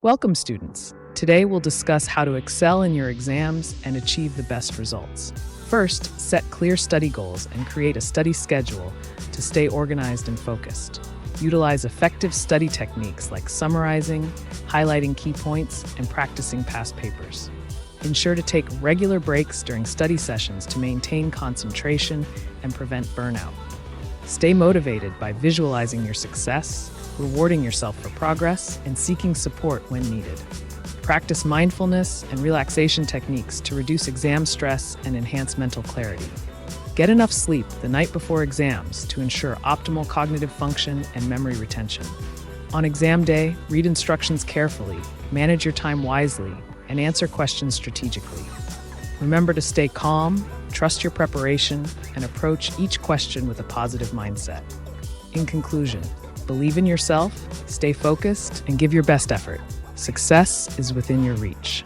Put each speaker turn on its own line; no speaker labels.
Welcome, students. Today we'll discuss how to excel in your exams and achieve the best results. First, set clear study goals and create a study schedule to stay organized and focused. Utilize effective study techniques like summarizing, highlighting key points, and practicing past papers. Ensure to take regular breaks during study sessions to maintain concentration and prevent burnout. Stay motivated by visualizing your success, rewarding yourself for progress, and seeking support when needed. Practice mindfulness and relaxation techniques to reduce exam stress and enhance mental clarity. Get enough sleep the night before exams to ensure optimal cognitive function and memory retention. On exam day, read instructions carefully, manage your time wisely, and answer questions strategically. Remember to stay calm, trust your preparation, and approach each question with a positive mindset. In conclusion, believe in yourself, stay focused, and give your best effort. Success is within your reach.